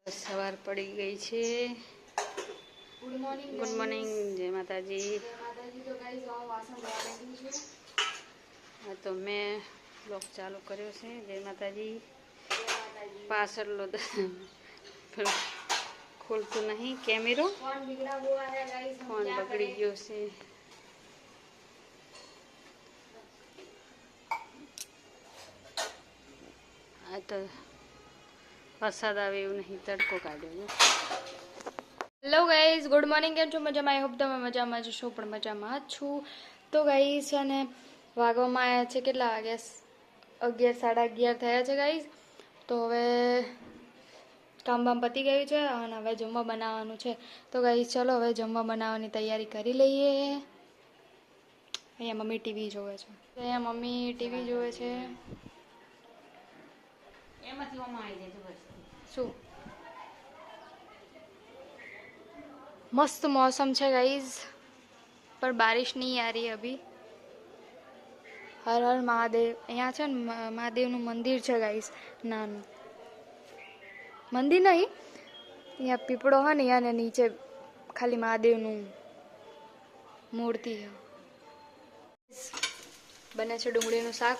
સવાર પડી ગઈ છે। ગુડ મોર્નિંગ જય માતાજી। તો ગાઈસ આ વાસણ ધોવા બેઠી છું। હા તો મેં બ્લોગ ચાલુ કર્યો છે। જય માતાજી। પાછળનો ખોલતું નહીં કેમેરો, फोन बिगड़ा हुआ है गाइस, हम ફોન क्या બગડી करें। ગયો છે। આ તો વરસાદ આવે એવું નહીં, તડકો કાઢ્યો છે। Hello guys, good morning. કેમ છો? મજામાં? આઈ હોપ તમે મજામાં જ છો, પણ મજામાં જ છું। તો ગાઈઝ છે ને વાગવામાં આવ્યા છે, કેટલા વાગ્યા? 11, સાડા 11 થયા છે ગાઈઝ। તો હવે કામ બામ પતી ગયું છે અને હવે જમવા બનાવવાનું છે। તો ગાઈઝ ચલો હવે જમવા બનાવવાની તૈયારી કરી લઈએ। અહીંયા મમ્મી ટીવી જોવે છે। અહીંયા મમ્મી ટીવી જોવે છે। શું मस्त मौसम है गाइज, पर बारिश नहीं आ रही है अभी। हर हर महादेव। यहाँ છે ને મહાદેવનું મંદિર છે ગાઈસ, નાનું મંદિર નહીં, અહીંયા પીપળો હોય ને અહીંયા નીચે ખાલી મહાદેવનું મૂર્તિ છે। બને છે ડુંગળીનું શાક।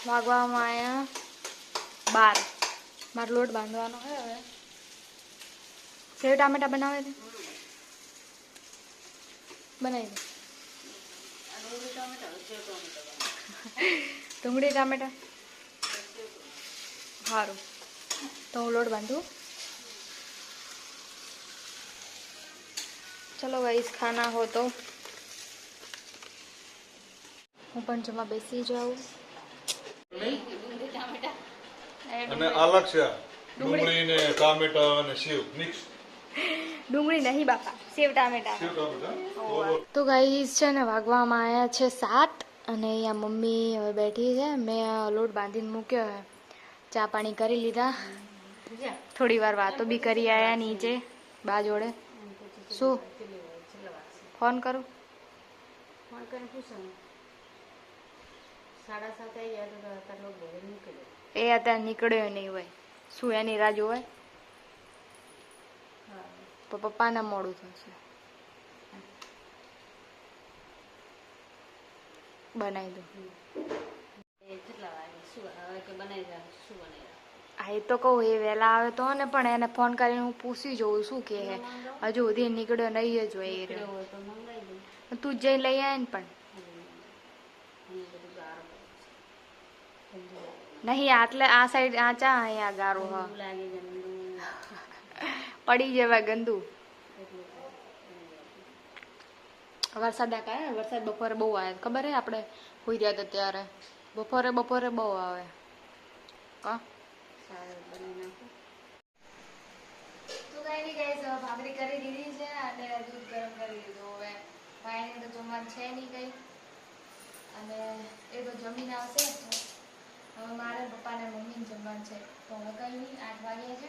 વાગવામાં આવ્યા 12। મારો લોટ બાંધવાનો છે હવે। સેવ ટામેટા બનાવે છે, બનાવી દે। ડુંગળી ટામેટા સારું, તો હું લોટ બાંધું। ચલો ગાઈસ, ખાના હો તો હું પણ જમવા બેસી જાઉં। અને અલગ છે ડુંગળી ને ટામેટા અને સેવ મિક્સ। ડુંગળી નહીં બાપા, સેવ ટામેટા। સેવ ટામેટા। તો ગાઈસ છે ને વાગવામાં આવ્યા છે 7 અને અહીંયા મમ્મી હવે બેઠી છે। મેં લોટ બાંધીને મૂક્યો છે, ચા પાણી કરી લીધા, થોડી વાર વાતો બી કરી આવ્યા નીચે બા જોડે। શું ફોન કરું? ફોન કરીને પૂછવાનું 7:30 આવી જાય તો તારો ઘરે નીકળ્યો। એ અત્યારે નીકળ્યો નહીં હોય, શું એની રાહ જોવાય? તો પપ્પાને મોડું થશે, બનાવી દો। કેટલા વાગે શું હવે કે બનાવી જાય શું બનાવી? હા એ તો કહું, એ વહેલા આવે તો ને, પણ એને ફોન કરીને હું પૂછી જોઉં શું કે હે, હજુ સુધી નીકળ્યો નહીં જ હોય એ રહ્યો। હોય તો મંગાવી દઉં। તું જ જઈને લઈ આવે ને, પણ નહીં આટલે આ સાઈડ આ ચા અહીંયા ગારો હા લાગે ગંદુ પડી જવાય ગંદુ। વરસાદ કાંઈ વરસાદ બપોરે બહુ આવે, ખબર હે? આપણે હોઈ રહ્યા હતા ત્યારે બપોરે બહુ આવે। કા તો કઈ નહીં ગાઈસ, ભાખરી કરી દીધી છે અને દૂધ ગરમ કરી દીધું। હવે ભાઈને તો જમવાનું છે નહીં કંઈ, અને એ તો જમીને આવશે। હવે મારે પપ્પાને મમ્મીને જમવાનું છે, તો હવે કંઈ નહીં, 8 વાગ્યા છે,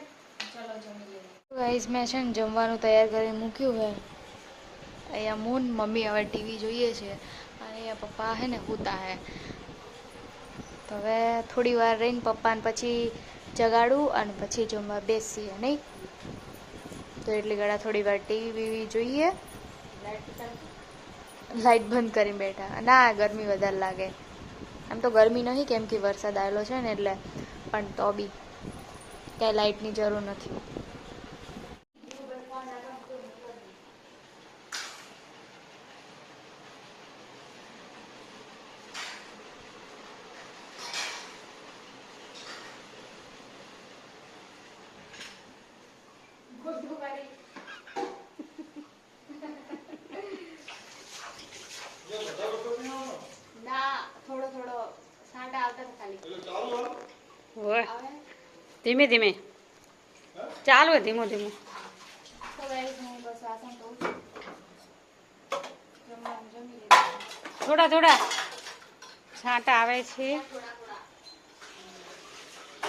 ચલો જમી લઈએ। ગાઈસ મેં છે ને જમવાનું તૈયાર કરીને મૂક્યું છે। અહીંયા મૂન મમ્મી હવે ટીવી જોઈએ છે અને અહીંયા પપ્પા છે ને સૂતા છે। તો હવે થોડી વાર રહીને પપ્પાને પછી જગાડું અને પછી જમવા બેસીએ નહીં, તો એટલી ઘડા થોડી વાર ટીવી જોઈએ। લાઇટ બંધ કરીને બેઠા, ના ગરમી વધારે લાગે। આમ તો ગરમી નહીં, કેમ કે વરસાદ આવેલો છે ને એટલે, પણ તો બી ક્યાંય લાઇટની જરૂર નથી। ના થોડો થોડો સાંટા આવતા ખાલી હોય ધીમે ધીમે ચાલુ હોય, ધીમો ધીમો। તો ગાઈસ હું બસ વાસણ ધોઉં છું, જમવાનું જમી લીધું। થોડા થોડા છાંટા આવે છે,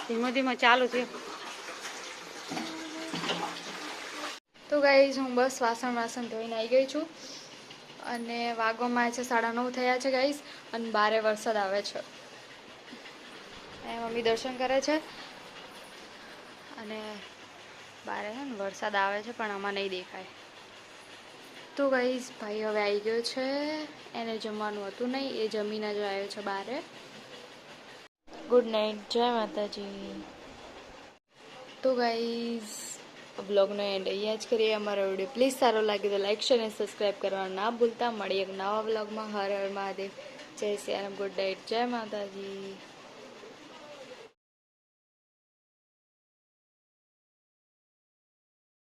ધીમો ધીમો ચાલુ થયો। તો ગાઈસ હું બસ વાસણ ધોઈને આવી ગઈ છું અને વાગવામાં છે 9:30 થયા છે ગાઈસ, અને બારે વરસાદ આવે છે। એ મમ્મી દર્શન કરે છે અને બારે છે ને વરસાદ આવે છે પણ આમાં નહીં દેખાય. તો ગાઈસ ભાઈ હવે આવી ગયો છે, એને જમવાનું હતું નહીં, એ જમીને જ આવ્યો છે બારે. ગુડ નાઇટ, જય માતાજી. તો ગાઈઝ બ્લોગનો એન્ડ અહીંયા જ કરીએ. અમારો વિડીયો પ્લીઝ સારો લાગે તો લાઈક શેર અને સબસ્ક્રાઈબ કરવાનું ના ભૂલતા. મળીએ એક નવા બ્લોગમાં. હર હર મહાદેવ, જય શ્રી રામ, ગુડ નાઇટ, જય માતાજી.